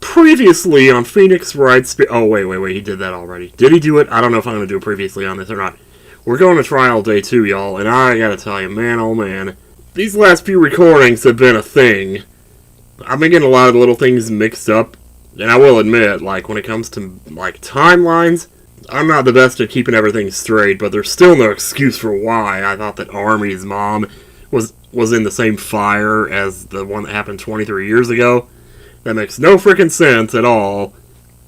Previously on Phoenix Wright's... Oh, wait, he did that already. Did he do it? I don't know if I'm going to do it previously on this or not. We're going to trial day 2, y'all, and I gotta tell you, man, oh man, these last few recordings have been a thing. I've been getting a lot of little things mixed up, and I will admit, like, when it comes to, like, timelines, I'm not the best at keeping everything straight, but there's still no excuse for why I thought that Army's mom was in the same fire as the one that happened 23 years ago. That makes no freaking sense at all,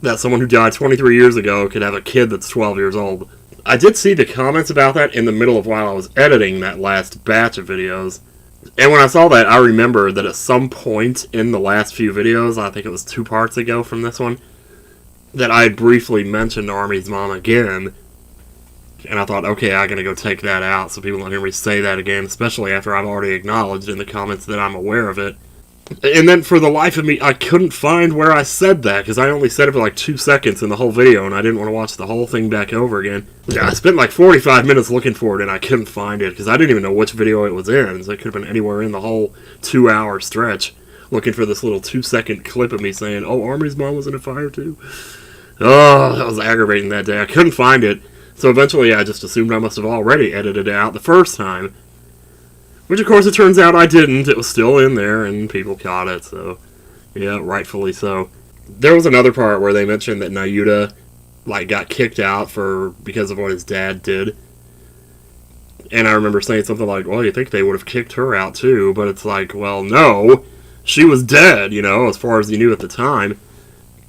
that someone who died 23 years ago could have a kid that's 12 years old. I did see the comments about that in the middle of while I was editing that last batch of videos. And when I saw that, I remembered that at some point in the last few videos, I think it was 2 parts ago from this one, that I had briefly mentioned Army's mom again. And I thought, okay, I'm going to go take that out so people don't hear me say that again, especially after I've already acknowledged in the comments that I'm aware of it. And then for the life of me, I couldn't find where I said that, because I only said it for like 2 seconds in the whole video, and I didn't want to watch the whole thing back over again. Yeah, I spent like 45 minutes looking for it, and I couldn't find it, because I didn't even know which video it was in, so it could have been anywhere in the whole 2-hour stretch, looking for this little 2-second clip of me saying, oh, Army's mom was in a fire too? Oh, that was aggravating that day. I couldn't find it, so eventually I just assumed I must have already edited it out the first time. Which, of course, it turns out I didn't. It was still in there, and people caught it, so... Yeah, rightfully so. There was another part where they mentioned that Nayuta, like, got kicked out because of what his dad did. And I remember saying something like, well, you think they would have kicked her out, too? But it's like, well, no. She was dead, you know, as far as you knew at the time.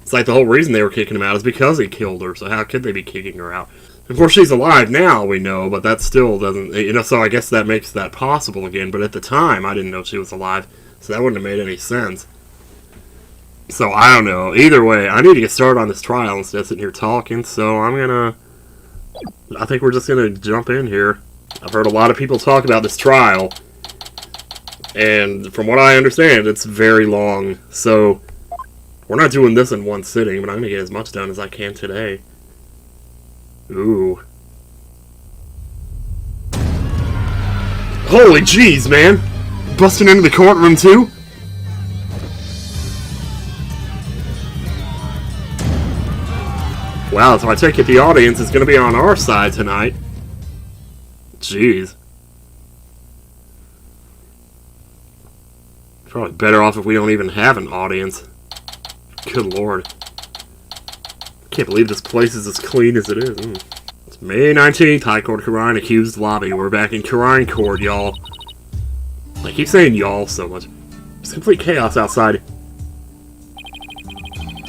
It's like the whole reason they were kicking him out is because he killed her, so how could they be kicking her out? Of course, she's alive now, we know, but that still doesn't... You know, so I guess that makes that possible again. But at the time, I didn't know she was alive, so that wouldn't have made any sense. So, I don't know. Either way, I need to get started on this trial instead of sitting here talking, so I'm gonna... I think we're just gonna jump in here. I've heard a lot of people talk about this trial, and from what I understand, it's very long. So, we're not doing this in one sitting, but I'm gonna get as much done as I can today. Ooh. Holy jeez, man! Busting into the courtroom, too? Wow, so I take it the audience is gonna be on our side tonight. Jeez. Probably better off if we don't even have an audience. Good lord. Can't believe this place is as clean as it is. It's May 19th, High Court Karine, accused lobby. We're back in Karine Court, y'all. I keep saying y'all so much. It's complete chaos outside.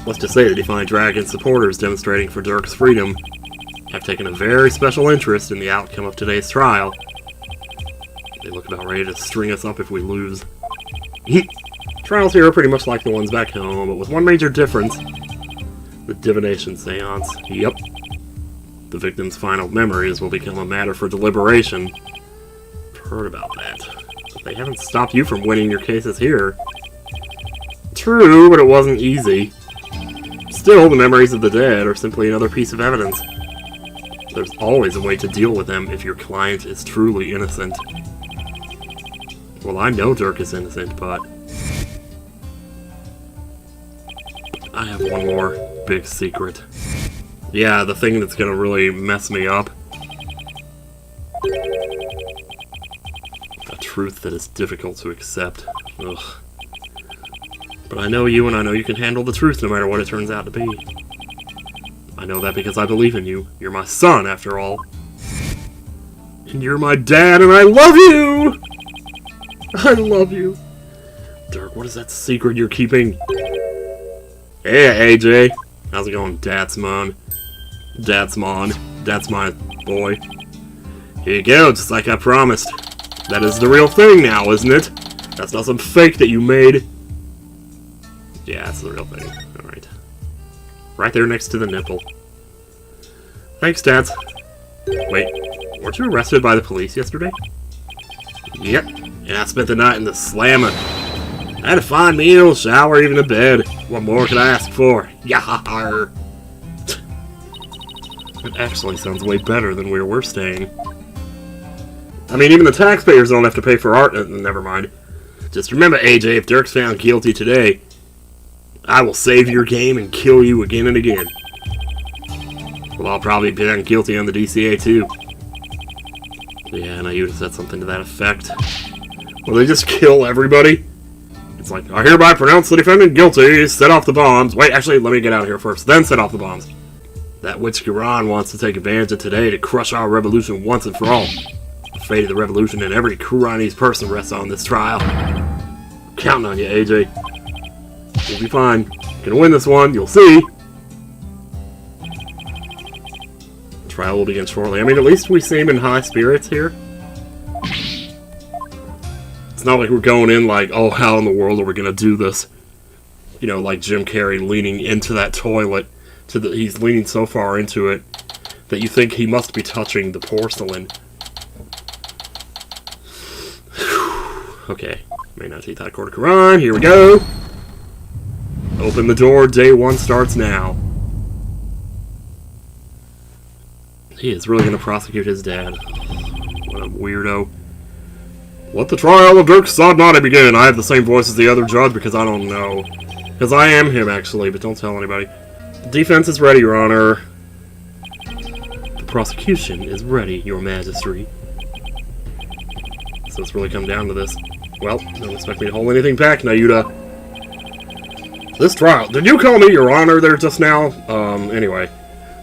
Let's just say the Defiant Dragon supporters demonstrating for Dirk's freedom have taken a very special interest in the outcome of today's trial. They look about ready to string us up if we lose. Trials here are pretty much like the ones back home, but with one major difference. The divination seance. Yep. The victim's final memories will become a matter for deliberation. I've heard about that. But they haven't stopped you from winning your cases here. True, but it wasn't easy. Still, the memories of the dead are simply another piece of evidence. There's always a way to deal with them if your client is truly innocent. Well, I know Dirk is innocent, but... I have one more big secret. Yeah, the thing that's gonna really mess me up. A truth that is difficult to accept. Ugh. But I know you, and I know you can handle the truth no matter what it turns out to be. I know that because I believe in you. You're my son, after all. And you're my dad, and I love you! I love you. Dirk, what is that secret you're keeping? Hey, AJ. How's it going, Datsmon? That's my boy. Here you go, just like I promised. That is the real thing now, isn't it? That's not some fake that you made. Yeah, that's the real thing. Alright. Right there next to the nipple. Thanks, Dad. Wait, weren't you arrested by the police yesterday? Yep, and I spent the night in the slammer. I had a fine meal, shower, even a bed. What more could I ask for? Yahar! It actually sounds way better than where we're staying. I mean, even the taxpayers don't have to pay for art. Never mind. Just remember, AJ, if Dirk's found guilty today, I will save your game and kill you again and again. Well, I'll probably be found guilty on the DCA too. Yeah, and I would have said something to that effect. Will they just kill everybody? It's like, I hereby pronounce the defendant guilty, set off the bombs. Wait, actually, let me get out of here first, then set off the bombs. That witch Quran wants to take advantage of today to crush our revolution once and for all. The fate of the revolution and every Quranese person rests on this trial. I'm counting on you, AJ. You'll be fine. You're gonna win this one, you'll see. The trial will begin shortly. I mean, at least we seem in high spirits here. It's not like we're going in like, oh, how in the world are we gonna do this? You know, like Jim Carrey leaning into that toilet. He's leaning so far into it that you think he must be touching the porcelain. Okay, may not take that quarter Quran. Here we go. Open the door. Day 1 starts now. He is really going to prosecute his dad. What a weirdo. Let the trial of Dirk Sadnati begin. I have the same voice as the other judge because I don't know. Because I am him, actually, but don't tell anybody. The defense is ready, Your Honor. The prosecution is ready, Your Majesty. So it's really come down to this. Well, don't expect me to hold anything back, Nayuda. This trial... Did you call me Your Honor there just now? Anyway.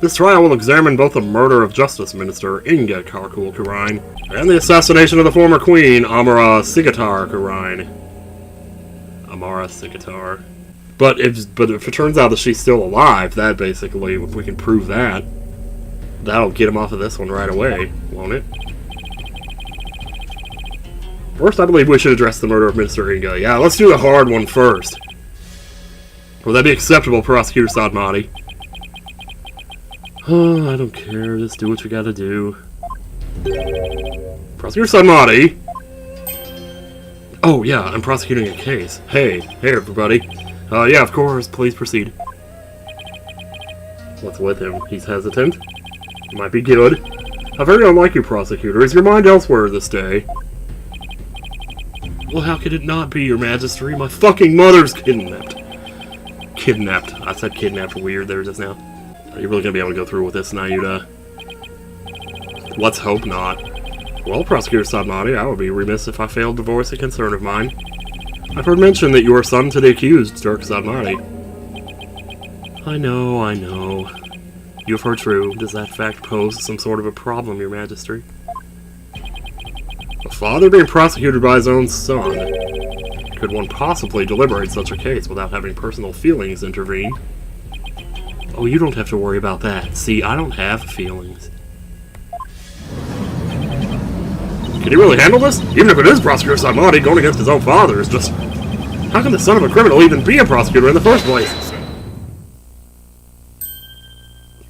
This trial will examine both the murder of Justice Minister Inga Karkul Karain and the assassination of the former Queen, Amara Sigatar Karain. Amara Sigatar. But if it turns out that she's still alive, that basically, if we can prove that, that'll get him off of this one right away, won't it? First, I believe we should address the murder of Minister Inga. Yeah, let's do the hard one first. Will that be acceptable, Prosecutor Sadmati? Oh, I don't care. Just do what you gotta do. Prosecutor Sadmati? Oh, yeah, I'm prosecuting a case. Hey everybody. Yeah, of course, please proceed. What's with him? He's hesitant. Might be good. I very unlike you, prosecutor. Is your mind elsewhere this day? Well, how could it not be, Your Majesty? My fucking mother's kidnapped. Kidnapped. I said kidnapped weird there just now. Are you really gonna be able to go through with this, Nayuda? Let's hope not. Well, Prosecutor Sadmati, I would be remiss if I failed to voice a concern of mine. I've heard mention that you are son to the accused, Dirk Sadmati. I know. You have heard true. Does that fact pose some sort of a problem, Your Majesty? A father being prosecuted by his own son. Could one possibly deliberate such a case without having personal feelings intervene? Oh, you don't have to worry about that. See, I don't have feelings. Can he really handle this? Even if it is Prosecutor Sadmati going against his own father is just... How can the son of a criminal even be a prosecutor in the first place?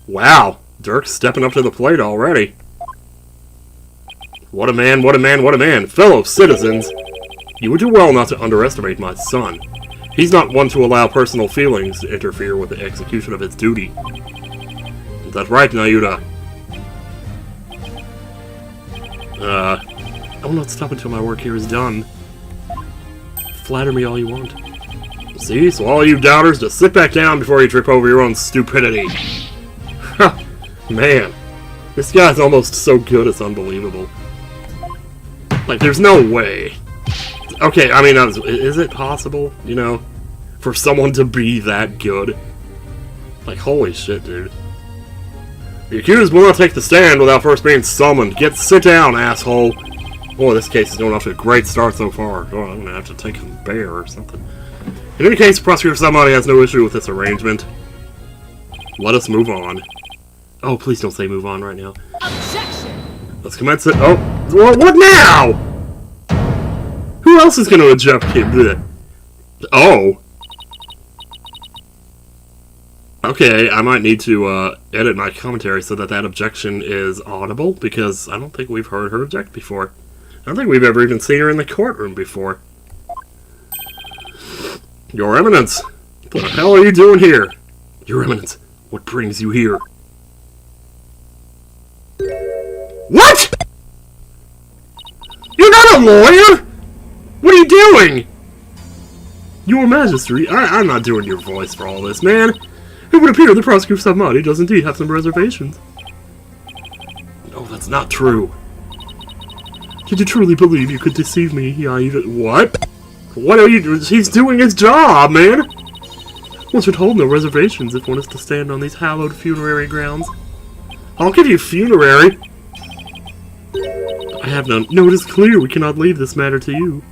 Wow, Dirk's stepping up to the plate already. What a man, what a man, what a man. Fellow citizens, you would do well not to underestimate my son. He's not one to allow personal feelings to interfere with the execution of his duty. Is that right, Nayuda? I will not stop until my work here is done. Flatter me all you want. See, so all you doubters, just sit back down before you trip over your own stupidity. Man, this guy's almost so good it's unbelievable. Like, there's no way. Okay, I mean, is it possible, you know, for someone to be that good? Like, holy shit, dude. The accused will not take the stand without first being summoned. Sit down, asshole. Boy, this case is going off to a great start so far. Oh, I'm gonna have to take some bear or something. In any case, Prosecutor Sadmati has no issue with this arrangement. Let us move on. Oh, please don't say move on right now. Objection! Let's commence it. Oh, what now? Who else is gonna object him? Oh. Okay, I might need to edit my commentary so that that objection is audible, because I don't think we've heard her object before. I don't think we've ever even seen her in the courtroom before. Your Eminence! What the hell are you doing here? Your Eminence, what brings you here? What?! You're not a lawyer?! What are you doing?! Your Majesty, I'm not doing your voice for all this, man. It would appear the prosecutor Submati does indeed have some reservations. No, that's not true. Did you truly believe you could deceive me? Yeah, what? What are you doing? He's doing his job, man! One should hold no reservations if one is to stand on these hallowed funerary grounds. I'll give you funerary! I have none. No, it is clear we cannot leave this matter to you.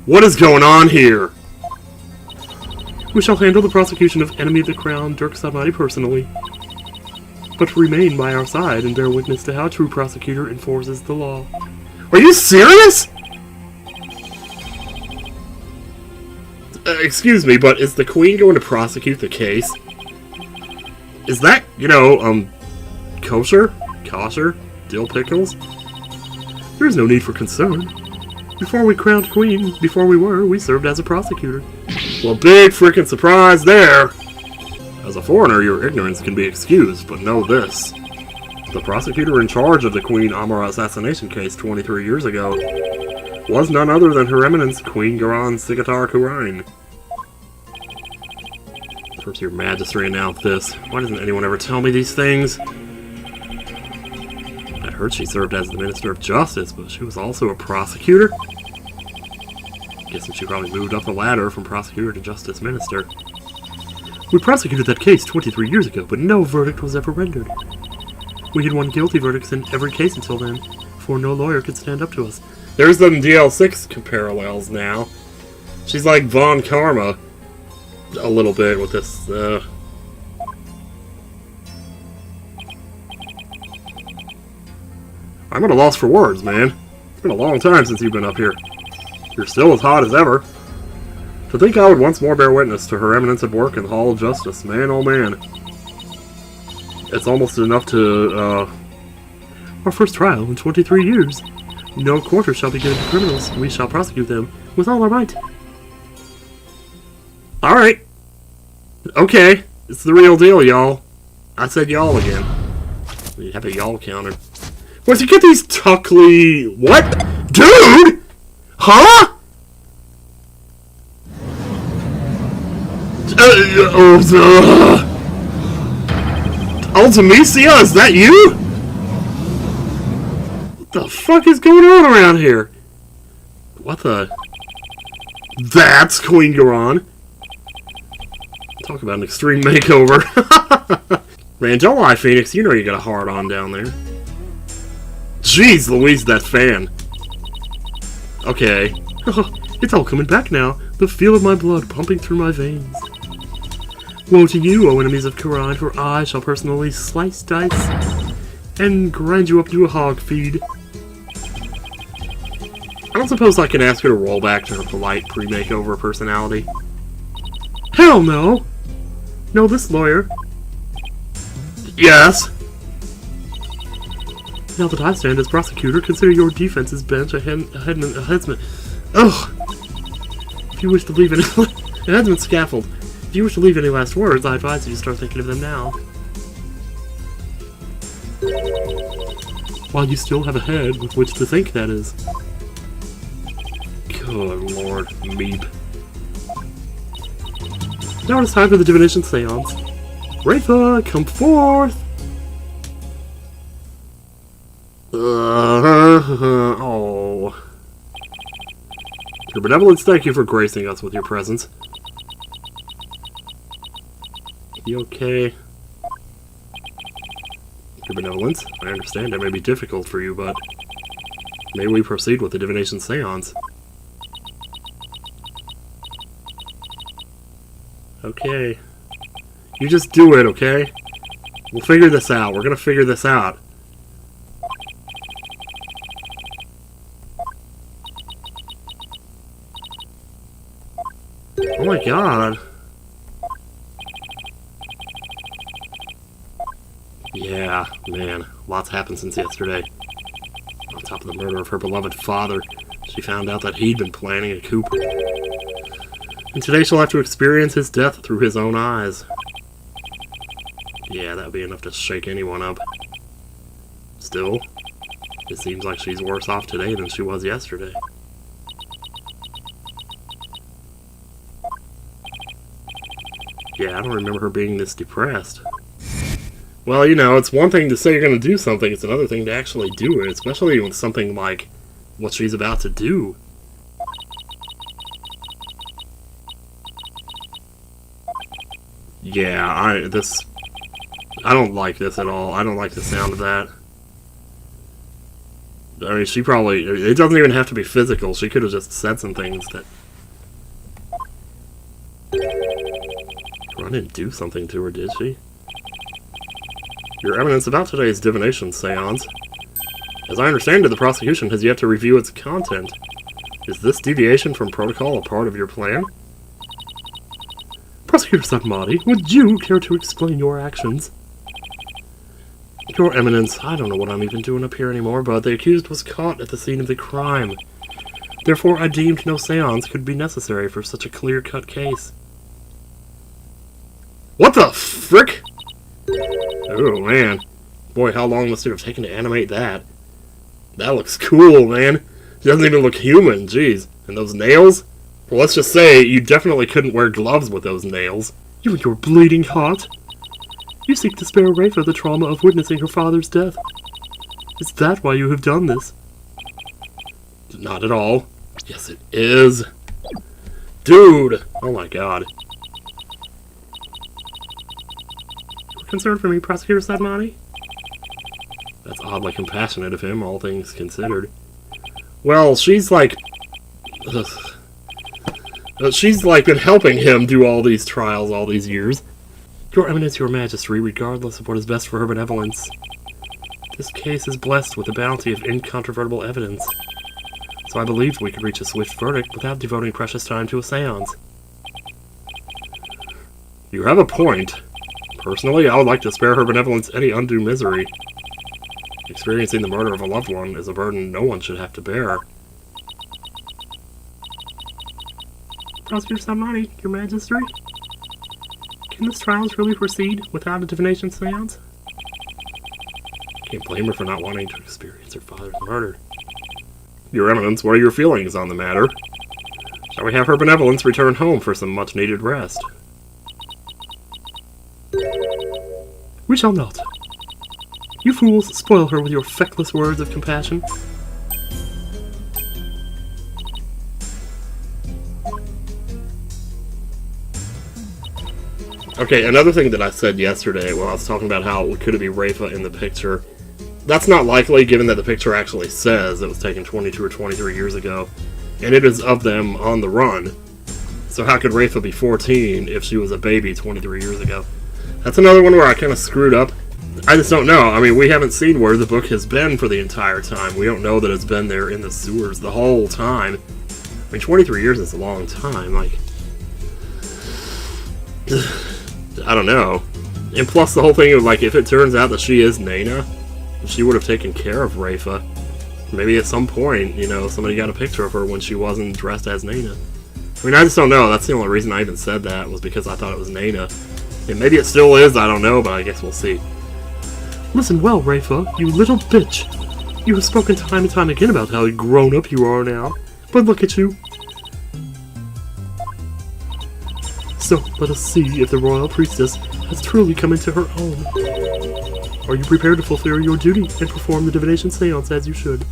What is going on here? We shall handle the prosecution of enemy of the crown, Dirk Submati, personally. But remain by our side and bear witness to how a true prosecutor enforces the law. Are you serious? Excuse me, but is the Queen going to prosecute the case? Is that, kosher? Kosher? Dill pickles? There is no need for concern. Before we crowned Queen, we served as a prosecutor. Well, big freaking surprise there! As a foreigner, your ignorance can be excused, but know this. The prosecutor in charge of the Queen Amara assassination case 23 years ago was none other than Her Eminence Queen Garan Sigatar Kurain. First, your Majesty announced this. Why doesn't anyone ever tell me these things? I heard she served as the Minister of Justice, but she was also a prosecutor? Guessing she probably moved up the ladder from prosecutor to Justice Minister. We prosecuted that case 23 years ago, but no verdict was ever rendered. We had won guilty verdicts in every case until then, for no lawyer could stand up to us. There's some DL6 parallels now. She's like Von Karma a little bit with this, I'm at a loss for words, man. It's been a long time since you've been up here. You're still as hot as ever. To think I would once more bear witness to Her Eminence at work in the Hall of Justice, man, oh man. It's almost enough to, our first trial in 23 years. No quarter shall be given to criminals. We shall prosecute them with all our might. Alright. Okay. It's the real deal, y'all. I said y'all again. We have a y'all counter. Where'd you get these Tuckley... What? Dude! Huh? Ultimisia, is that you? What the fuck is going on around here? What the... That's Queen Garan. Talk about an extreme makeover. Man, don't lie, Phoenix. You know you got a hard on down there. Jeez Louise, that fan. Okay. It's all coming back now. The feel of my blood pumping through my veins. Woe to you, O enemies of Quran, for I shall personally slice, dice, and grind you up to a hog feed. I don't suppose I can ask her to roll back to her polite pre-makeover personality. Hell no! No, this lawyer. Yes? Now that I stand as prosecutor, consider your defense's bench a headsman. Ugh! If you wish to leave any... a headsman scaffold. If you wish to leave any last words, I advise you to start thinking of them now. While you still have a head with which to think, that is. Good lord, meep. Now it's time for the divination seance. Wraitha, come forth! Oh. Your benevolence, thank you for gracing us with your presence. You okay? Your benevolence, I understand it may be difficult for you, but may we proceed with the divination seance? Okay. You just do it, okay? We'll figure this out. We're gonna figure this out. Oh my god. Yeah, man. Lots happened since yesterday. On top of the murder of her beloved father, she found out that he'd been planning a coup. And today she'll have to experience his death through his own eyes. Yeah, that would be enough to shake anyone up. Still, it seems like she's worse off today than she was yesterday. Yeah, I don't remember her being this depressed. Well, you know, it's one thing to say you're going to do something, it's another thing to actually do it, especially with something like what she's about to do. Yeah, I don't like this at all. I don't like the sound of that. I mean, she probably... It doesn't even have to be physical. She could have just said some things that... Run and do something to her, did she? Your Eminence, about today's divination seance. As I understand it, the prosecution has yet to review its content. Is this deviation from protocol a part of your plan? Prosecutor Sarcophagus, would you care to explain your actions? Your Eminence, I don't know what I'm even doing up here anymore, but the accused was caught at the scene of the crime. Therefore, I deemed no seance could be necessary for such a clear-cut case. What the frick? Oh, man. Boy, how long must it have taken to animate that? That looks cool, man. It doesn't even look human, jeez. And those nails? Well, let's just say you definitely couldn't wear gloves with those nails. You and your bleeding heart. You seek to spare Rafa the trauma of witnessing her father's death. Is that why you have done this? Not at all. Yes, it is. Dude! Oh my god. You're concerned for me, Prosecutor Sarcophagus? That's oddly compassionate of him, all things considered. Well, she's like... she's like been helping him do all these trials all these years. Your Eminence, your Majesty, regardless of what is best for her benevolence, this case is blessed with a bounty of incontrovertible evidence, so I believed we could reach a swift verdict without devoting precious time to a seance. You have a point. Personally, I would like to spare her benevolence any undue misery. Experiencing the murder of a loved one is a burden no one should have to bear. Prosecutor Sarcophagus, your Majesty? Can this trial really proceed without a divination seance? Can't blame her for not wanting to experience her father's murder. Your Eminence, what are your feelings on the matter? Shall we have her benevolence return home for some much-needed rest? We shall not. You fools spoil her with your feckless words of compassion. Okay, another thing that I said yesterday when I was talking about how could it be Rafa in the picture, that's not likely given that the picture actually says it was taken 22 or 23 years ago, and it is of them on the run. So how could Rafa be 14 if she was a baby 23 years ago? That's another one where I kind of screwed up. I just don't know. I mean, we haven't seen where the book has been for the entire time. We don't know that it's been there in the sewers the whole time. I mean, 23 years is a long time, like... I don't know. And plus the whole thing of, like, if it turns out that she is Nana, she would have taken care of Rafa. Maybe at some point, you know, somebody got a picture of her when she wasn't dressed as Nana. I mean, I just don't know. That's the only reason I even said that, was because I thought it was Nana. And maybe it still is, I don't know, but I guess we'll see. Listen well, Rafa, you little bitch. You have spoken time and time again about how grown up you are now. But look at you. So, let us see if the royal priestess has truly come into her own. Are you prepared to fulfill your duty and perform the divination seance as you should?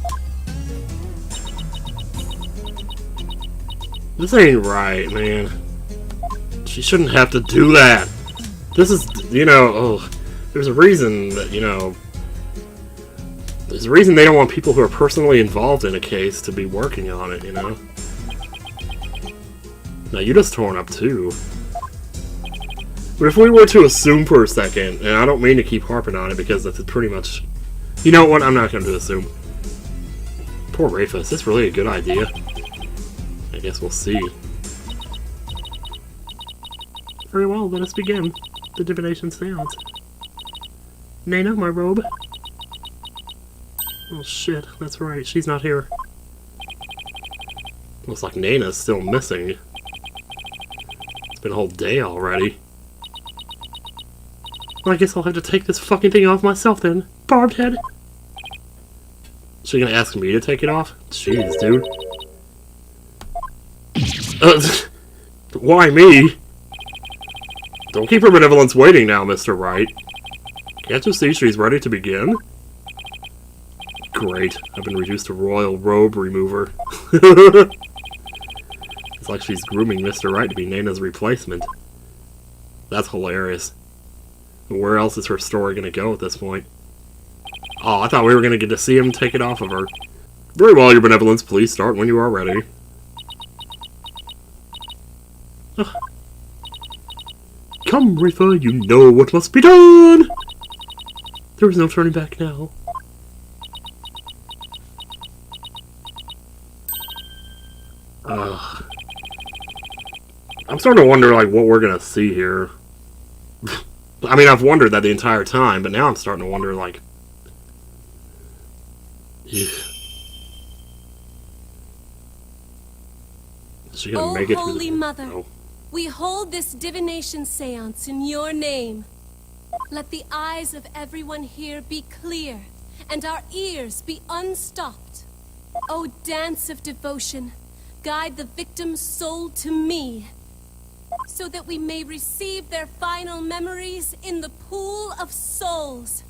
This ain't right, man. She shouldn't have to do that. This is, you know, there's a reason that, you know, there's a reason they don't want people who are personally involved in a case to be working on it, you know? Now, you just torn up too. But if we were to assume for a second, and I don't mean to keep harping on it because that's pretty much... You know what? I'm not going to assume. Poor Rafa, is this really a good idea? I guess we'll see. Very well, let us begin the divination seance. Nana, my robe? Oh shit, that's right, she's not here. Looks like Nana's still missing. It's been a whole day already. Well, I guess I'll have to take this fucking thing off myself then. Barbed head! Is she gonna ask me to take it off? Jeez, dude. Why me? Don't keep her benevolence waiting now, Mr. Wright. Can't you see she's ready to begin? Great. I've been reduced to royal robe remover. It's like she's grooming Mr. Wright to be Nana's replacement. That's hilarious. Where else is her story going to go at this point? Oh, I thought we were going to get to see him take it off of her. Very well, your benevolence. Please start when you are ready. Come, Rifa, you know what must be done! There is no turning back now. I'm starting to wonder, like, what we're gonna see here. I mean, I've wondered that the entire time, but now I'm starting to wonder, like... Is she gonna make it through Holy Mother, oh. we hold this divination seance in your name. Let the eyes of everyone here be clear, and our ears be unstopped. O dance of devotion, guide the victim's soul to me, so that we may receive their final memories in the pool of souls.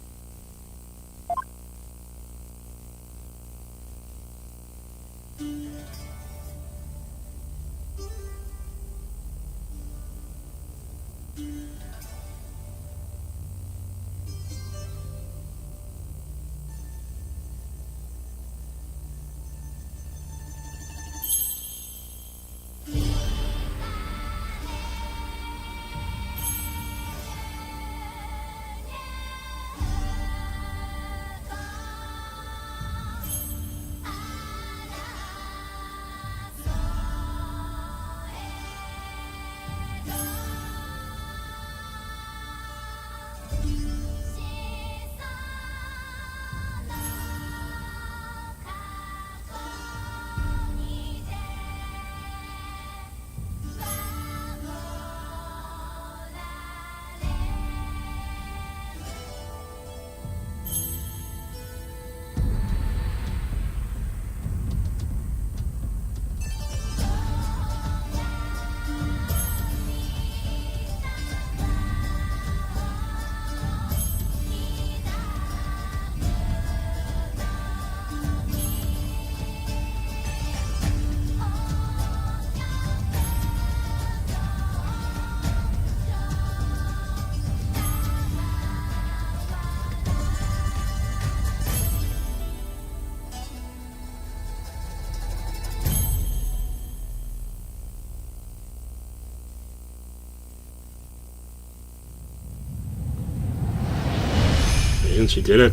And she did it.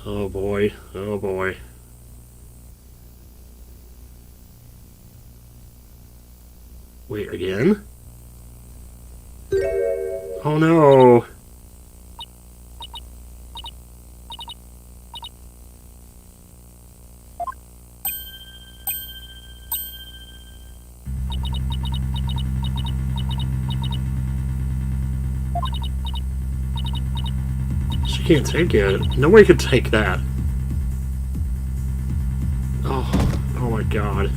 Oh boy, oh boy. Wait, again? Oh no! She can't take it. Nobody could take that. Oh my god.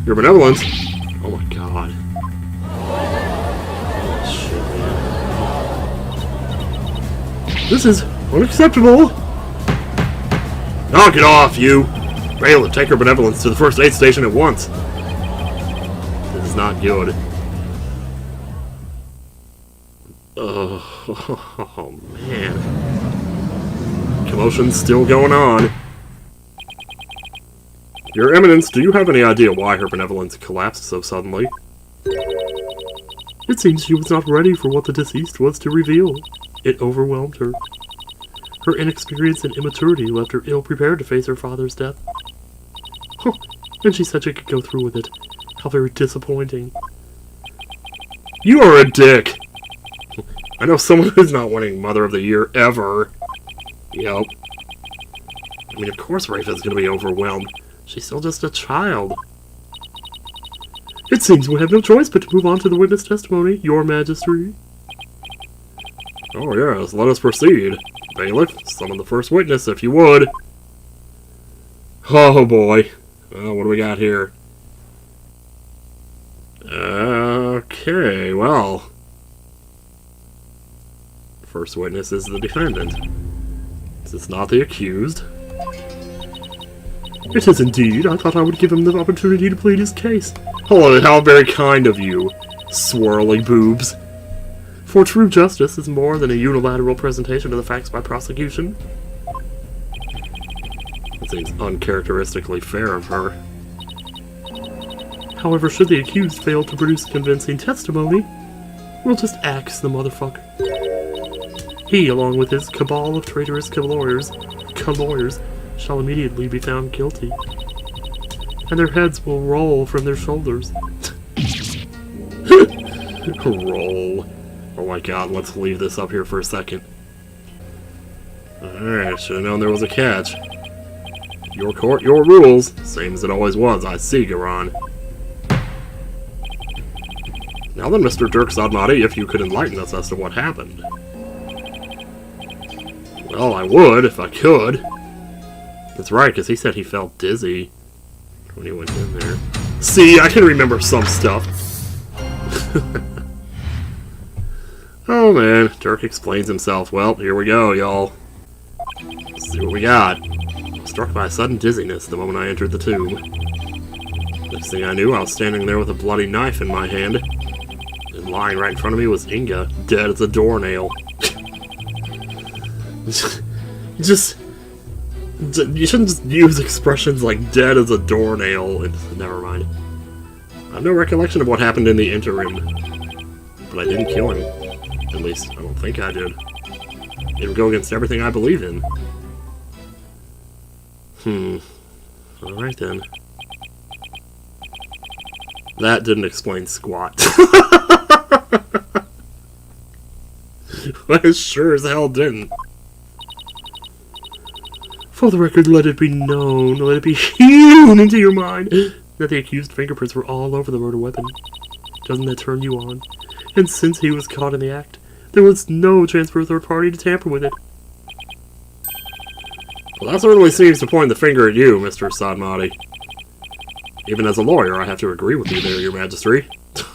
Your benevolence? Oh my god. Oh, shit, man. This is unacceptable! Knock it off, you! Bailiff, take her benevolence to the first aid station at once. This is not good. Oh, man. Commotion's still going on. Your Eminence, do you have any idea why her benevolence collapsed so suddenly? It seems she was not ready for what the deceased was to reveal. It overwhelmed her. Her inexperience and immaturity left her ill-prepared to face her father's death. Huh, and she said she could go through with it. How very disappointing. You are a dick! I know someone who's not winning Mother of the Year ever. Yep. I mean, of course Rafa's gonna be overwhelmed. She's still just a child. It seems we have no choice but to move on to the witness testimony, Your Majesty. Oh yes, let us proceed. Bailiff, summon the first witness if you would. Oh boy. Oh, what do we got here? Okay, well. First witness is the defendant. This is not the accused. It is indeed. I thought I would give him the opportunity to plead his case. Hello, how very kind of you, swirly boobs. For true justice is more than a unilateral presentation of the facts by prosecution. That seems uncharacteristically fair of her. However, should the accused fail to produce convincing testimony, we'll just axe the motherfucker. He, along with his cabal of traitorous lawyers, shall immediately be found guilty, and their heads will roll from their shoulders. Roll. Oh my god, let's leave this up here for a second. Alright, should have known there was a catch. Your court, your rules. Same as it always was, I see, Garan. Now then, Mr. Dirk Sadmati, if you could enlighten us as to what happened. Well, I would, if I could. That's right, because he said he felt dizzy when he went in there. See, I can remember some stuff. Oh man, Dirk explains himself. Well, here we go, y'all. Let's see what we got. Struck by a sudden dizziness the moment I entered the tomb. Next thing I knew, I was standing there with a bloody knife in my hand. And lying right in front of me was Inga, dead as a doornail. You shouldn't just use expressions like dead as a doornail. Never mind. I have no recollection of what happened in the interim. But I didn't kill him. At least, I don't think I did. It would go against everything I believe in. Alright then. That didn't explain squat. I sure as hell didn't. For the record, let it be known, let it be hewn into your mind, that the accused fingerprints were all over the murder weapon. Doesn't that turn you on? And since he was caught in the act, there was no chance for a third party to tamper with it. Well, that certainly seems to point the finger at you, Mr. Sadmati. Even as a lawyer, I have to agree with you there, Your Majesty.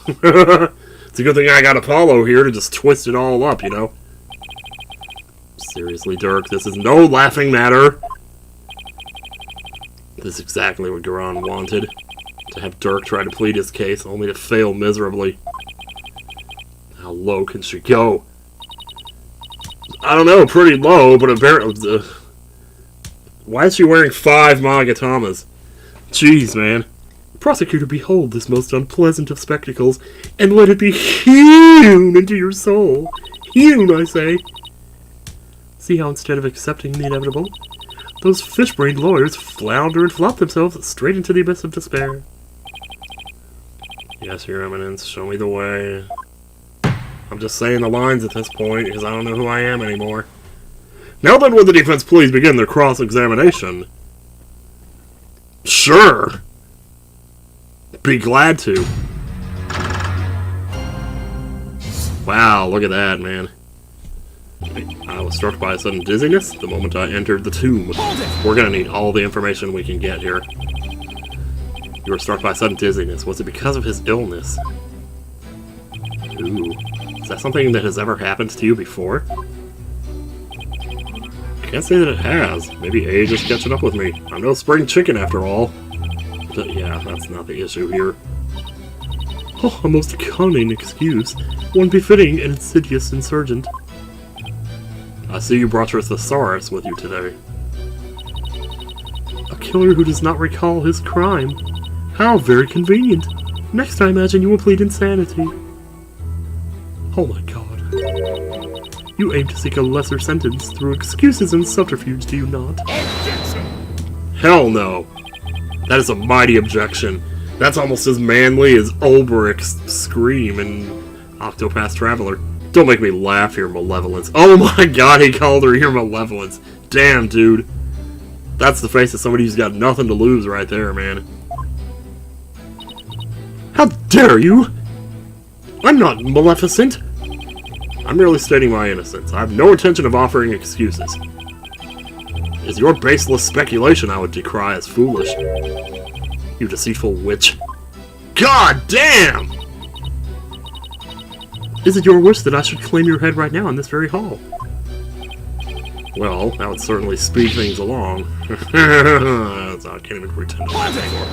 It's a good thing I got Apollo here to just twist it all up, you know? Seriously, Dirk, this is no laughing matter. This is exactly what Garan wanted. To have Dirk try to plead his case, only to fail miserably. How low can she go? I don't know, pretty low, but apparently... why is she wearing 5 Magatamas? Jeez, man. Prosecutor, behold this most unpleasant of spectacles, and let it be hewn into your soul. Hewn, I say. See how instead of accepting the inevitable, those fish-brained lawyers flounder and flop themselves straight into the abyss of despair. Yes, Your Eminence, show me the way. I'm just saying the lines at this point, because I don't know who I am anymore. Now then, would the defense please begin their cross-examination? Sure! Be glad to. Wow, look at that, man. I was struck by a sudden dizziness the moment I entered the tomb. We're gonna need all the information we can get here. You were struck by sudden dizziness. Was it because of his illness? Ooh. Is that something that has ever happened to you before? Can't say that it has. Maybe age is catching up with me. I'm no spring chicken after all. But yeah, that's not the issue here. Oh, a most cunning excuse. One befitting an insidious insurgent. I see you brought your thesaurus with you today. A killer who does not recall his crime. How very convenient. Next I imagine you will plead insanity. Oh my god. You aim to seek a lesser sentence through excuses and subterfuge, do you not? Objection! Hell no. That is a mighty objection. That's almost as manly as Ulbricht's scream in Octopath Traveler. Don't make me laugh, Your Malevolence. Oh my god, he called her Your Malevolence. Damn, dude. That's the face of somebody who's got nothing to lose right there, man. How dare you? I'm not maleficent. I'm merely stating my innocence. I have no intention of offering excuses. It is your baseless speculation I would decry as foolish. You deceitful witch. God damn! Is it your wish that I should claim your head right now in this very hall? Well, that would certainly speed things along. I can't even pretend to laugh anymore.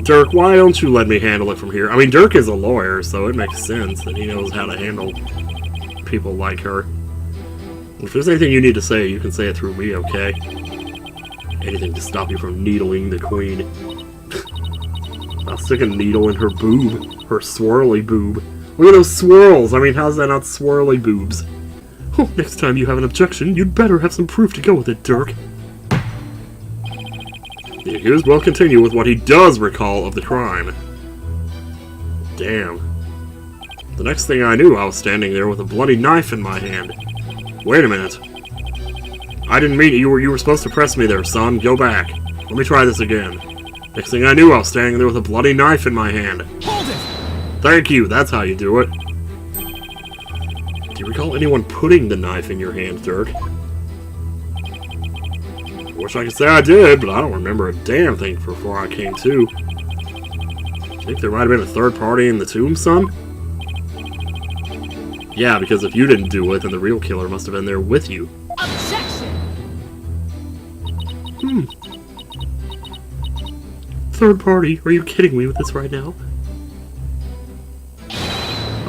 Dirk, why don't you let me handle it from here? I mean, Dirk is a lawyer, so it makes sense that he knows how to handle people like her. If there's anything you need to say, you can say it through me, okay? Anything to stop you from needling the queen. I'll stick a needle in her boob. Her swirly boob. Look at those swirls! I mean, how's that not swirly boobs? Oh, next time you have an objection, you'd better have some proof to go with it, Dirk. The accused will continue with what he does recall of the crime. Damn. The next thing I knew, I was standing there with a bloody knife in my hand. Wait a minute. I didn't mean it. You were supposed to press me there, son. Go back. Let me try this again. Next thing I knew, I was standing there with a bloody knife in my hand. Hold it! Thank you. That's how you do it. Do you recall anyone putting the knife in your hand, Dirk? I wish I could say I did, but I don't remember a damn thing before I came to. Think there might have been a third party in the tomb, son? Yeah, because if you didn't do it, then the real killer must have been there with you. Objection! Third party? Are you kidding me with this right now?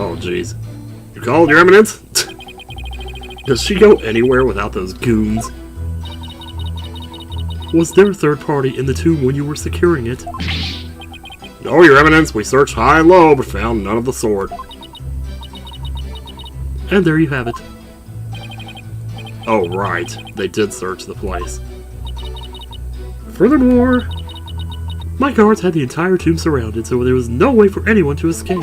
Oh, jeez. You called, Your Eminence? Does she go anywhere without those goons? Was there a third party in the tomb when you were securing it? No, Your Eminence. We searched high and low, but found none of the sort. And there you have it. Oh, right. They did search the place. Furthermore, my guards had the entire tomb surrounded, so there was no way for anyone to escape.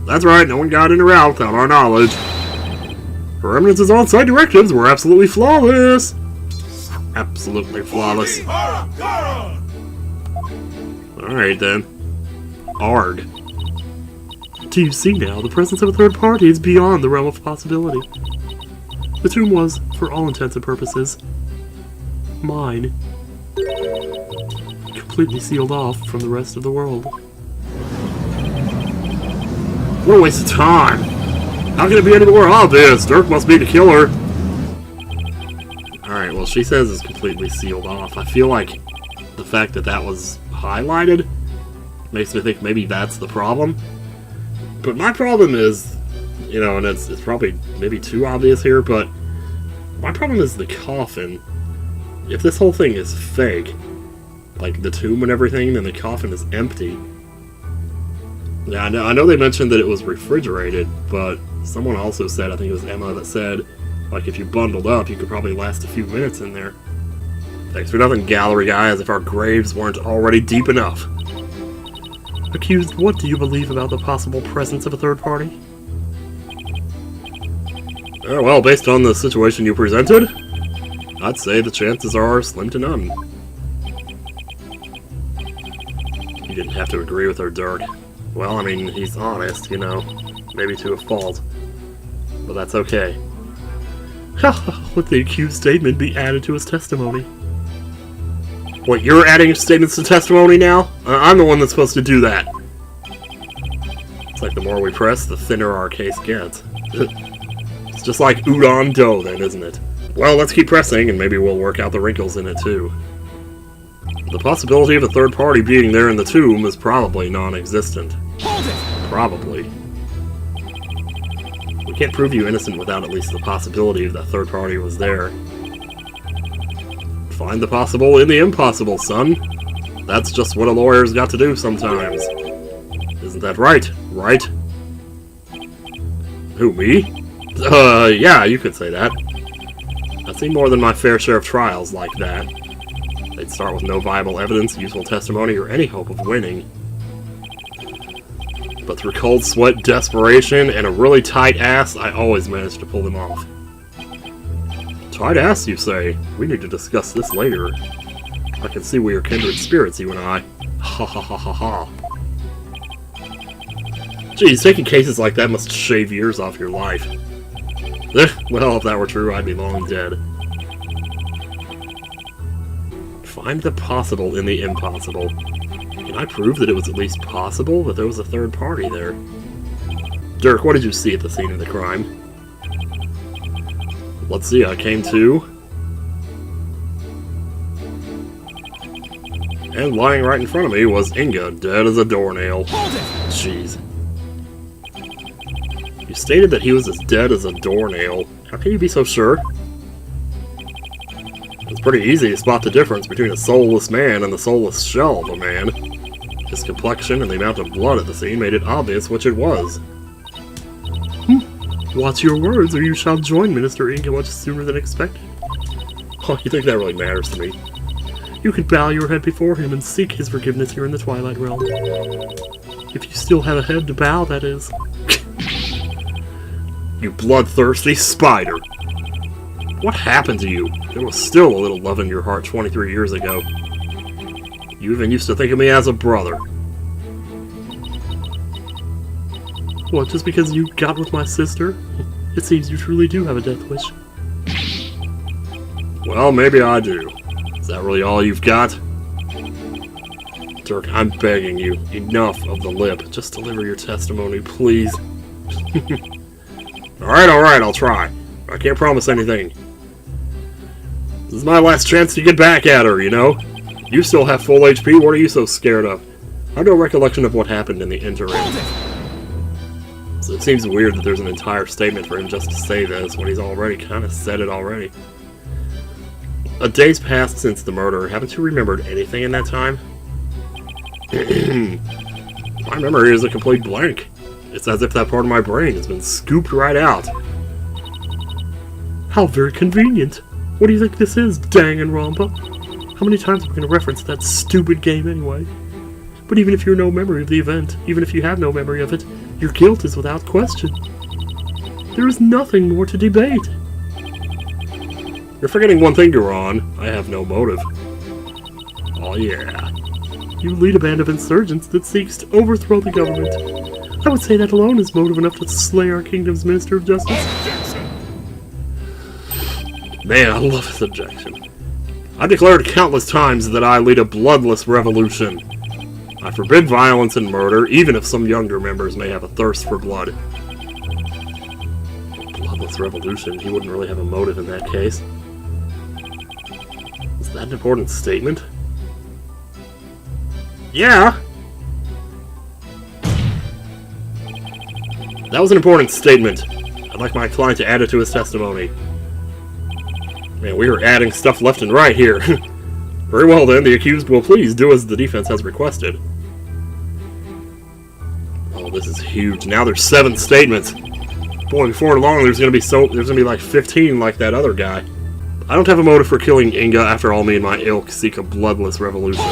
That's right, no one got in or out without our knowledge. Her Eminence's on-site directives were absolutely flawless. Absolutely flawless. Alright then. Arg. Do you see now, the presence of a third party is beyond the realm of possibility. The tomb was, for all intents and purposes, mine. Completely sealed off from the rest of the world. What a waste of time! How can it be any more obvious? Dirk must be the killer! Alright, well, she says it's completely sealed off. I feel like the fact that that was highlighted makes me think maybe that's the problem. But my problem is, you know, and it's probably maybe too obvious here, but my problem is the coffin. If this whole thing is fake, like the tomb and everything, then the coffin is empty. Yeah, I know they mentioned that it was refrigerated, but someone also said, I think it was Emma, that said, like, if you bundled up, you could probably last a few minutes in there. Thanks for nothing, gallery guy, as if our graves weren't already deep enough. Accused, what do you believe about the possible presence of a third party? Well, based on the situation you presented, I'd say the chances are slim to none. You didn't have to agree with her, Dirk. Well, I mean, he's honest, you know. Maybe to a fault. But that's okay. Let the accused statement be added to his testimony. What, you're adding statements to testimony now? I'm the one that's supposed to do that. It's like the more we press, the thinner our case gets. It's just like udon dough then, isn't it? Well, let's keep pressing, and maybe we'll work out the wrinkles in it too. The possibility of a third party being there in the tomb is probably non-existent. Hold it! Probably. We can't prove you innocent without at least the possibility of that third party was there. Find the possible in the impossible, son. That's just what a lawyer's got to do sometimes. Isn't that right? Right? Who, me? Yeah, you could say that. I've seen more than my fair share of trials like that. They'd start with no viable evidence, useful testimony, or any hope of winning. But through cold sweat, desperation, and a really tight ass, I always managed to pull them off. Tight ass, you say? We need to discuss this later. I can see we are kindred spirits, you and I. Ha ha ha ha ha. Geez, taking cases like that must shave years off your life. Well, if that were true, I'd be long dead. Find the possible in the impossible. Can I prove that it was at least possible that there was a third party there? Dirk, what did you see at the scene of the crime? Let's see, I came to... And lying right in front of me was Inga, dead as a doornail. Hold it! Jeez. You stated that he was as dead as a doornail. How can you be so sure? It's pretty easy to spot the difference between a soulless man and the soulless shell of a man. His complexion and the amount of blood at the scene made it obvious which it was. Watch your words, or you shall join Minister Inga much sooner than expected. Oh, you think that really matters to me? You could bow your head before him and seek his forgiveness here in the Twilight Realm. If you still have a head to bow, that is. You bloodthirsty spider! What happened to you? There was still a little love in your heart 23 years ago. You even used to think of me as a brother. What, just because you got with my sister? It seems you truly do have a death wish. Well, maybe I do. Is that really all you've got? Dirk, I'm begging you. Enough of the lip. Just deliver your testimony, please. Alright, I'll try. I can't promise anything. This is my last chance to get back at her, you know? You still have full HP, what are you so scared of? I have no recollection of what happened in the interim. So it seems weird that there's an entire statement for him just to say this when he's already kind of said it already. A day's passed since the murder. Haven't you remembered anything in that time? My memory is a complete blank. It's as if that part of my brain has been scooped right out. How very convenient. What do you think this is, Danganronpa? How many times are we going to reference that stupid game anyway? But even if you're no memory of the event, even if you have no memory of it, your guilt is without question. There is nothing more to debate. You're forgetting one thing, Duran. I have no motive. Oh yeah. You lead a band of insurgents that seeks to overthrow the government. I would say that alone is motive enough to slay our kingdom's Minister of Justice. Man, I love his objection. I've declared countless times that I lead a bloodless revolution. I forbid violence and murder, even if some younger members may have a thirst for blood. Bloodless revolution? He wouldn't really have a motive in that case. Is that an important statement? Yeah! That was an important statement. I'd like my client to add it to his testimony. Man, we are adding stuff left and right here. Very well then, the accused will please do as the defense has requested. Oh, this is huge. Now there's 7 statements. Boy, before long there's gonna be like 15 like that other guy. I don't have a motive for killing Inga. After all, me and my ilk seek a bloodless revolution.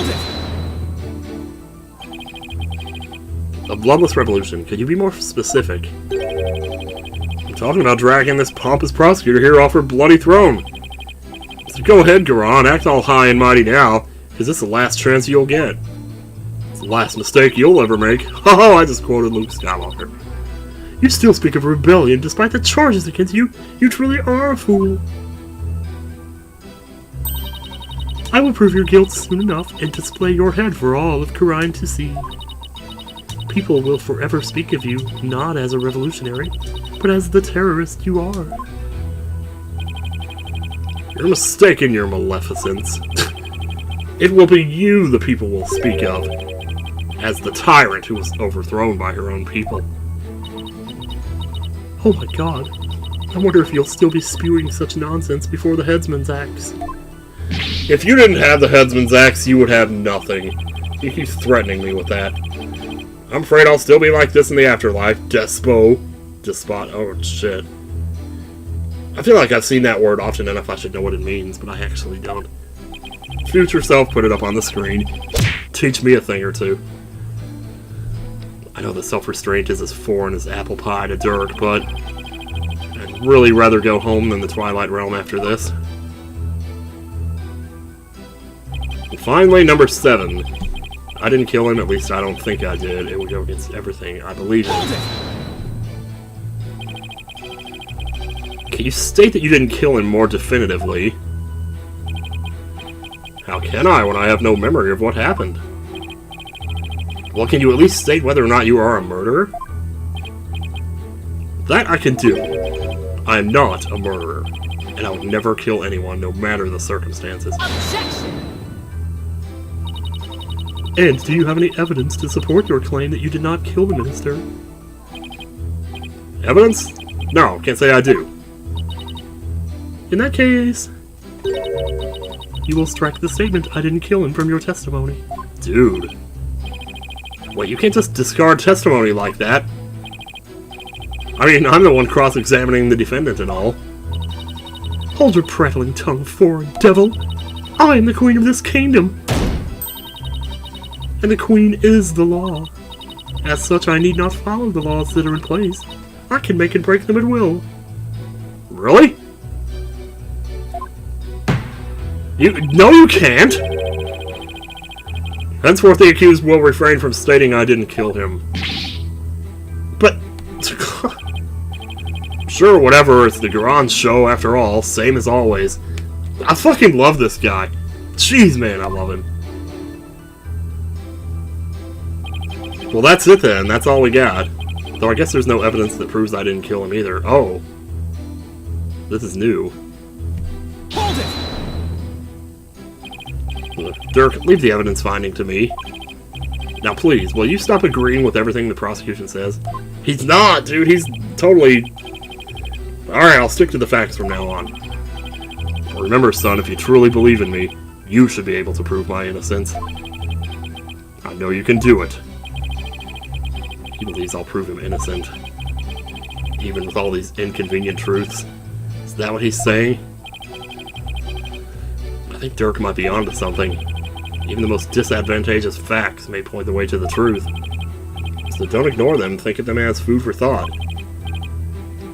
A bloodless revolution? Could you be more specific? I'm talking about dragging this pompous prosecutor here off her bloody throne. So go ahead, Garan, act all high and mighty now, because this is the last chance you'll get. It's the last mistake you'll ever make. Oh, I just quoted Luke Skywalker. You still speak of rebellion despite the charges against you. You truly are a fool. I will prove your guilt soon enough and display your head for all of Khura'in to see. People will forever speak of you, not as a revolutionary, but as the terrorist you are. You're mistaken, your maleficence. It will be you the people will speak of, as the tyrant who was overthrown by her own people. Oh my god. I wonder if you'll still be spewing such nonsense before the headsman's axe. If you didn't have the headsman's axe, you would have nothing. You keep threatening me with that. I'm afraid I'll still be like this in the afterlife. Despot. Oh, shit. I feel like I've seen that word often enough I should know what it means, but I actually don't. Future self, put it up on the screen. Teach me a thing or two. I know that self-restraint is as foreign as apple pie to Dirk, but I'd really rather go home than the Twilight Realm after this. And finally, number 7. I didn't kill him, at least I don't think I did. It would go against everything I believe in. Can you state that you didn't kill him more definitively? How can I when I have no memory of what happened? Well, can you at least state whether or not you are a murderer? That I can do. I am not a murderer, and I would never kill anyone, no matter the circumstances. Objection! And do you have any evidence to support your claim that you did not kill the minister? Evidence? No, can't say I do. In that case, you will strike the statement I didn't kill him from your testimony. Dude. Wait, you can't just discard testimony like that. I mean, I'm the one cross-examining the defendant and all. Hold your prattling tongue, foreign devil! I am the queen of this kingdom! And the queen is the law. As such, I need not follow the laws that are in place. I can make and break them at will. Really? No, you can't! Henceforth, the accused will refrain from stating I didn't kill him. But... Sure, whatever, it's the Garand show after all, same as always. I fucking love this guy. Jeez, man, I love him. Well, that's it then. That's all we got. Though I guess there's no evidence that proves I didn't kill him either. Oh. This is new. Hold it! Dirk, leave the evidence finding to me. Now please, will you stop agreeing with everything the prosecution says? He's not, dude. He's totally... Alright, I'll stick to the facts from now on. Remember, son, if you truly believe in me, you should be able to prove my innocence. I know you can do it. He believes I'll prove him innocent. Even with all these inconvenient truths. Is that what he's saying? I think Dirk might be onto something. Even the most disadvantageous facts may point the way to the truth. So don't ignore them, think of them as food for thought.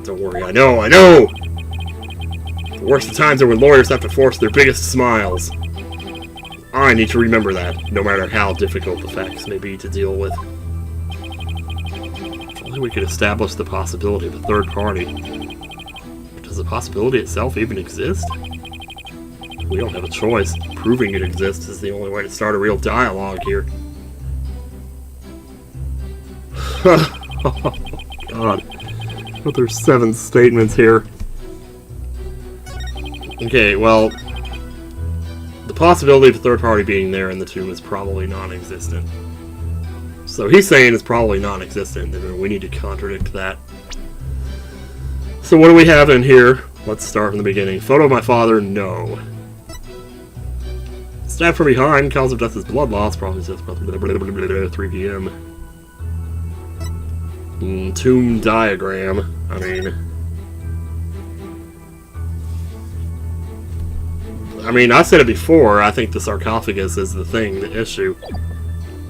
Don't worry, I know! The worst of times are when lawyers have to force their biggest smiles. I need to remember that, no matter how difficult the facts may be to deal with. If only we could establish the possibility of a third party. Does the possibility itself even exist? We don't have a choice. Proving it exists is the only way to start a real dialogue here. Oh, God. But there's 7 statements here. Okay, well... The possibility of a third party being there in the tomb is probably non-existent. So he's saying it's probably non-existent, and we need to contradict that. So what do we have in here? Let's start from the beginning. Photo of my father, no. Stabbed from behind, cause of death is blood loss, probably says 3 p.m. Tomb diagram, I mean, I said it before, I think the sarcophagus is the thing, the issue.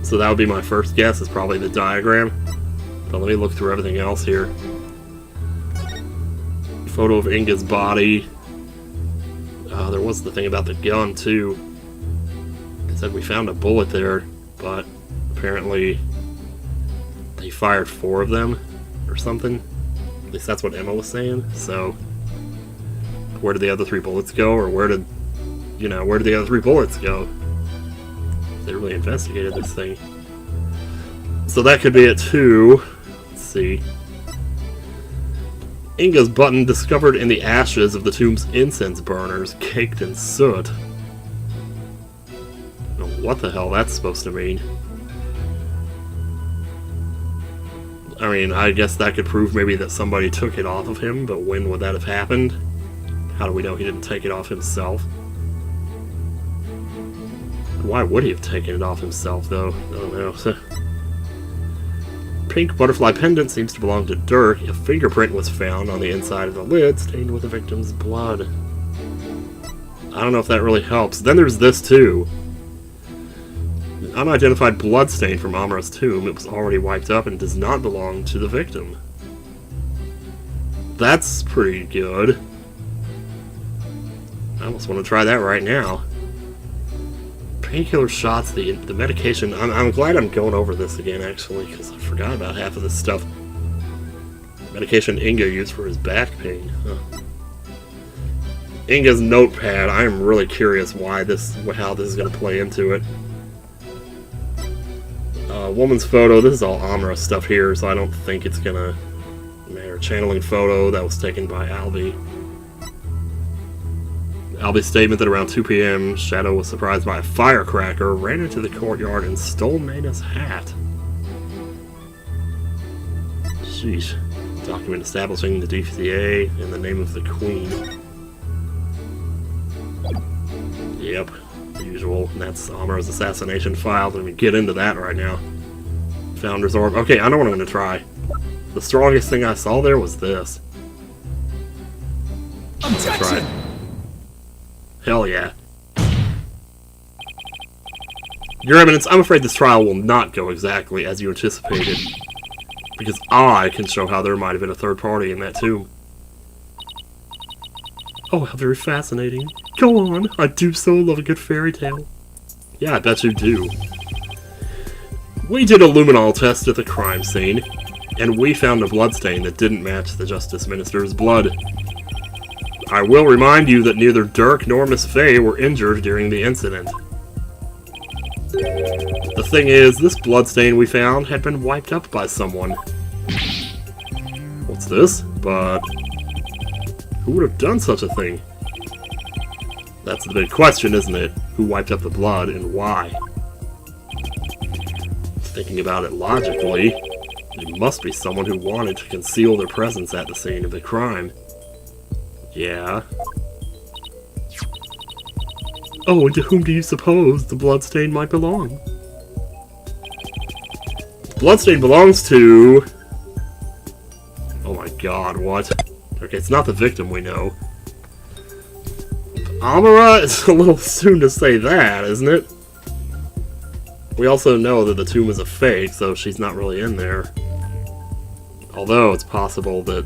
So that would be my first guess, is probably the diagram. But let me look through everything else here. Photo of Inga's body. There was the thing about the gun, too. It said we found a bullet there, but apparently they fired 4 of them, or something. At least that's what Emma was saying, so... Where did the other 3 bullets go, or where did the other 3 bullets go? They really investigated this thing. So that could be it too. Let's see. Inga's button discovered in the ashes of the tomb's incense burners, caked in soot. I don't know what the hell that's supposed to mean. I mean, I guess that could prove maybe that somebody took it off of him, but when would that have happened? How do we know he didn't take it off himself? Why would he have taken it off himself, though? I don't know. Pink butterfly pendant seems to belong to Dirk. A fingerprint was found on the inside of the lid, stained with the victim's blood. I don't know if that really helps. Then there's this, too. An unidentified blood stain from Amra's tomb. It was already wiped up and does not belong to the victim. That's pretty good. I almost want to try that right now. Painkiller shots, the medication. I'm glad I'm going over this again, actually, because I forgot about half of this stuff. Medication Inga used for his back pain. Huh. Inga's notepad. I'm really curious how this is going to play into it. Woman's photo. This is all Amra stuff here, so I don't think it's gonna matter. Channeling photo that was taken by Albie. Albie's statement that around 2 p.m. Shadow was surprised by a firecracker, ran into the courtyard, and stole Naina's hat. Sheesh. Document establishing the DPCA in the name of the Queen. Yep, usual. And that's Amra's assassination file. Let me get into that right now. Founder's Orb. Okay, I know what I'm going to try. The strongest thing I saw there was this. Objection! Hell yeah. Your Eminence, I'm afraid this trial will not go exactly as you anticipated. Because I can show how there might have been a third party in that tomb. Oh, how very fascinating. Go on, I do so love a good fairy tale. Yeah, I bet you do. We did a luminol test at the crime scene, and we found a bloodstain that didn't match the Justice Minister's blood. I will remind you that neither Dirk nor Miss Faye were injured during the incident. The thing is, this bloodstain we found had been wiped up by someone. What's this? But who would have done such a thing? That's the big question, isn't it? Who wiped up the blood and why? Thinking about it logically, it must be someone who wanted to conceal their presence at the scene of the crime. Yeah. Oh, and to whom do you suppose the bloodstain might belong? The bloodstain belongs to... Oh my god, what? Okay, it's not the victim we know. Amara? It's a little soon to say that, isn't it? We also know that the tomb is a fake, so she's not really in there. Although, it's possible that...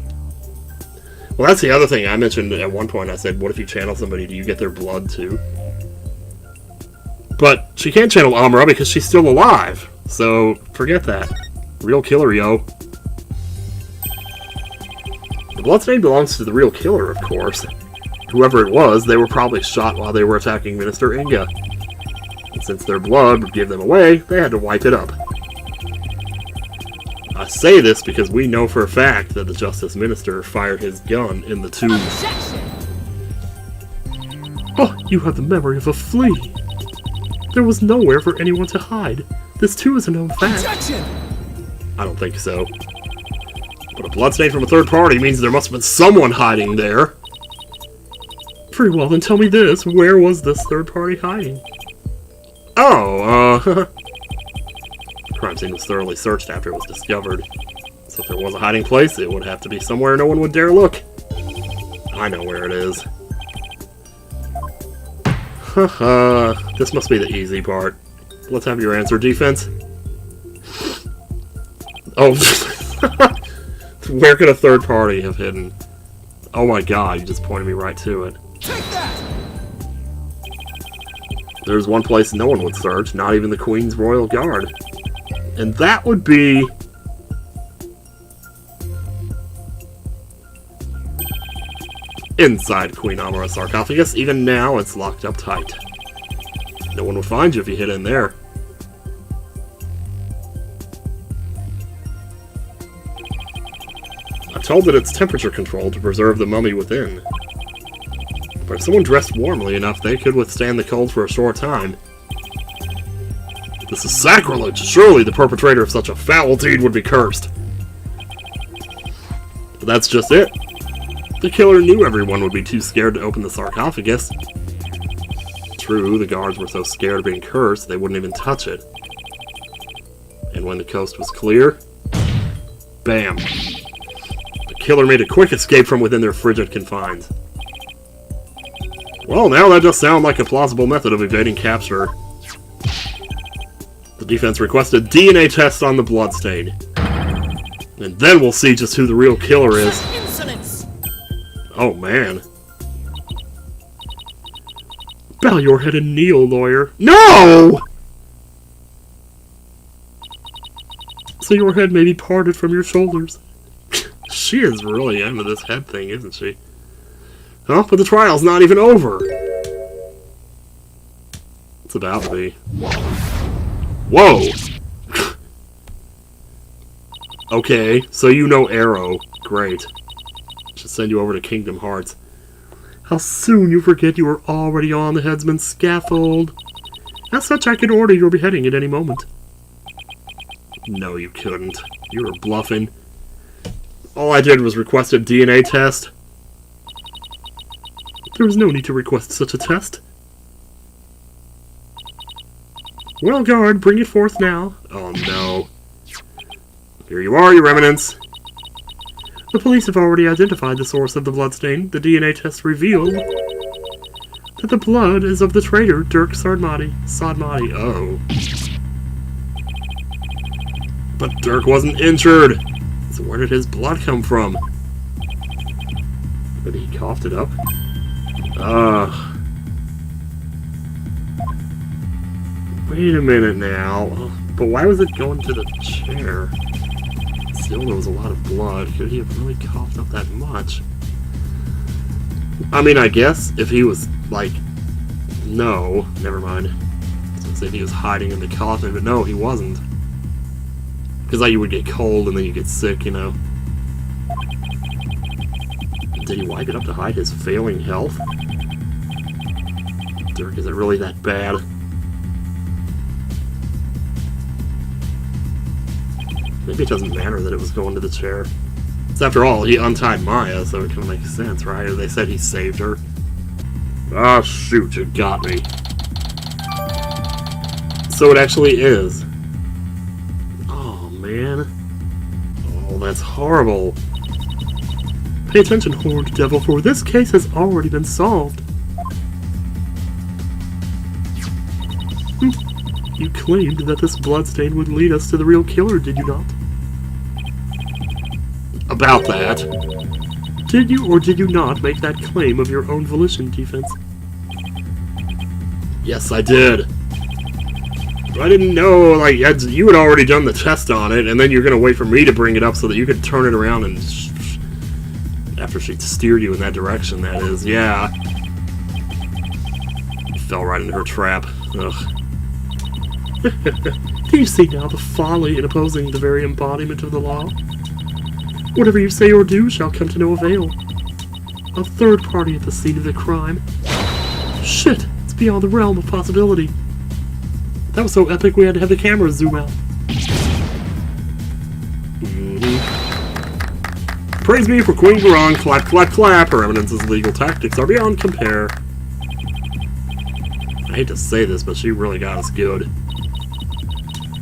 Well, that's the other thing I mentioned at one point. I said, what if you channel somebody, do you get their blood too? But she can't channel Amara because she's still alive. So, forget that. Real killer, yo. The bloodstain belongs to the real killer, of course. Whoever it was, they were probably shot while they were attacking Minister Inga. And since their blood would give them away, they had to wipe it up. I say this because we know for a fact that the Justice Minister fired his gun in the tomb. Oh, you have the memory of a flea. There was nowhere for anyone to hide. This too is a known fact. Objection! I don't think so. But a bloodstain from a third party means there must have been someone hiding there. Pretty well, then tell me this. Where was this third party hiding? Oh, the crime scene was thoroughly searched after it was discovered. So if there was a hiding place, it would have to be somewhere no one would dare look. I know where it is. Haha, this must be the easy part. Let's have your answer, defense. Oh, where could a third party have hidden? Oh my god, you just pointed me right to it. Take that! There's one place no one would search, not even the Queen's Royal Guard. And that would be... inside Queen Amara's sarcophagus. Even now, it's locked up tight. No one would find you if you hid in there. I'm told that it's temperature controlled to preserve the mummy within. But if someone dressed warmly enough, they could withstand the cold for a short time. This is sacrilege! Surely the perpetrator of such a foul deed would be cursed. But that's just it. The killer knew everyone would be too scared to open the sarcophagus. True, the guards were so scared of being cursed, they wouldn't even touch it. And when the coast was clear, bam! The killer made a quick escape from within their frigid confines. Well, now that does sound like a plausible method of evading capture. The defense requested DNA tests on the bloodstain. And then we'll see just who the real killer is. Insolence! Oh, man. Bow your head and kneel, lawyer. No! So your head may be parted from your shoulders. She is really into this head thing, isn't she? Huh? But the trial's not even over. It's about to be. Whoa! Okay, so you know Arrow. Great. Should send you over to Kingdom Hearts. How soon you forget you were already on the headsman's scaffold. As such, I could order your beheading at any moment. No, you couldn't. You were bluffing. All I did was request a DNA test. There was no need to request such a test. Well, guard, bring it forth now. Oh, no. Here you are, you remnants. The police have already identified the source of the bloodstain. The DNA test revealed that the blood is of the traitor, Dirk Sodmati. Oh. But Dirk wasn't injured. So where did his blood come from? But he coughed it up. Ugh. Wait a minute now. But why was it going to the chair? Still, there was a lot of blood. Could he have really coughed up that much? I mean, I guess if he was, like... No, never mind. I was gonna say if he was hiding in the coffin, but no, he wasn't. Because, like, you would get cold and then you get sick, you know. Did he wipe it up to hide his failing health? Dirk, is it really that bad? Maybe it doesn't matter that it was going to the chair. Because after all, he untied Maya, so it kind of makes sense, right? They said he saved her. Ah, shoot, you got me. So it actually is. Oh, man. Oh, that's horrible. Pay attention, horned devil, for this case has already been solved. You claimed that this bloodstain would lead us to the real killer, did you not? About that. Did you or did you not make that claim of your own volition, Defense? Yes, I did. But I didn't know, like, you had already done the test on it, and then you're gonna wait for me to bring it up so that you could turn it around and... after she steered you in that direction, that is. Yeah. You fell right into her trap. Ugh. Do you see now the folly in opposing the very embodiment of the law? Whatever you say or do shall come to no avail. A third party at the scene of the crime. Shit! It's beyond the realm of possibility. That was so epic we had to have the camera zoom out. Praise me for Queen Garon, clap, clap, clap. Her eminence's legal tactics are beyond compare. I hate to say this, but she really got us good.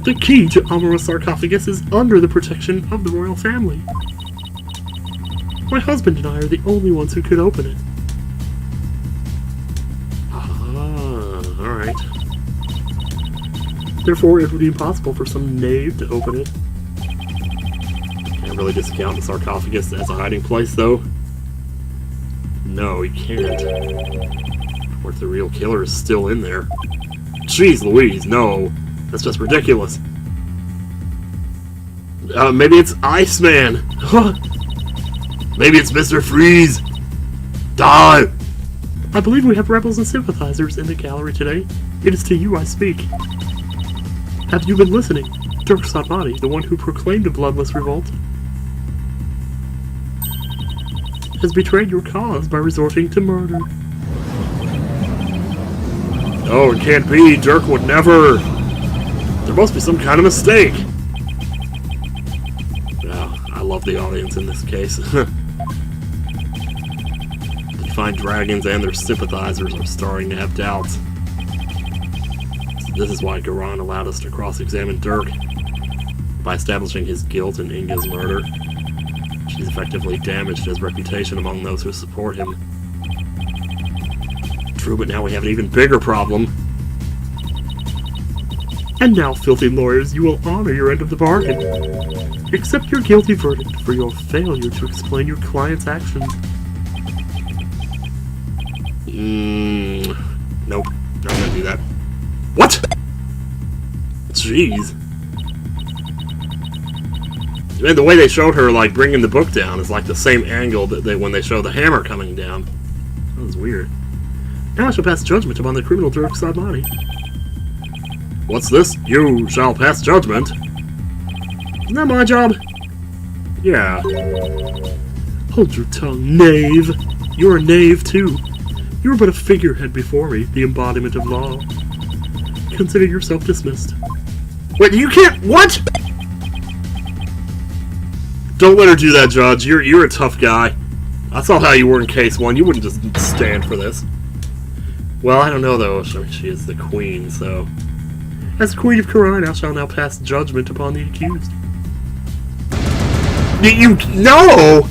The key to Amura's sarcophagus is under the protection of the royal family. My husband and I are the only ones who could open it. Ah, alright. Therefore, it would be impossible for some knave to open it. Can't really discount the sarcophagus as a hiding place, though. No, you can't. What if the real killer is still in there? Jeez Louise, no. That's just ridiculous. Maybe it's Iceman. Maybe it's Mr. Freeze. Die! I believe we have rebels and sympathizers in the gallery today. It is to you I speak. Have you been listening? Dirk Sodmati, the one who proclaimed a bloodless revolt, has betrayed your cause by resorting to murder. Oh, it can't be. Dirk would never. There must be some kind of mistake. Oh, I love the audience in this case. The fine dragons and their sympathizers are starting to have doubts. This is why Garon allowed us to cross-examine Dirk. By establishing his guilt in Inga's murder, she's effectively damaged his reputation among those who support him. True, but now we have an even bigger problem. And now, filthy lawyers, you will honor your end of the bargain. Accept your guilty verdict for your failure to explain your client's actions. Nope. Not gonna do that. What? Jeez. Man, the way they showed her, like, bringing the book down is like the same angle that when they show the hammer coming down. That was weird. Now I shall pass judgment upon the criminal Dirk Sodmati. What's this? You shall pass judgment? Isn't that my job? Yeah. Hold your tongue, knave. You're a knave, too. You're but a figurehead before me, the embodiment of law. Consider yourself dismissed. Wait, you can't— what?! Don't let her do that, Judge. You're a tough guy. I saw how you were in case 1. You wouldn't just stand for this. Well, I don't know, though. I mean, she is the queen, so... As Queen of Khura'in, I shall now pass judgment upon the accused. You— no!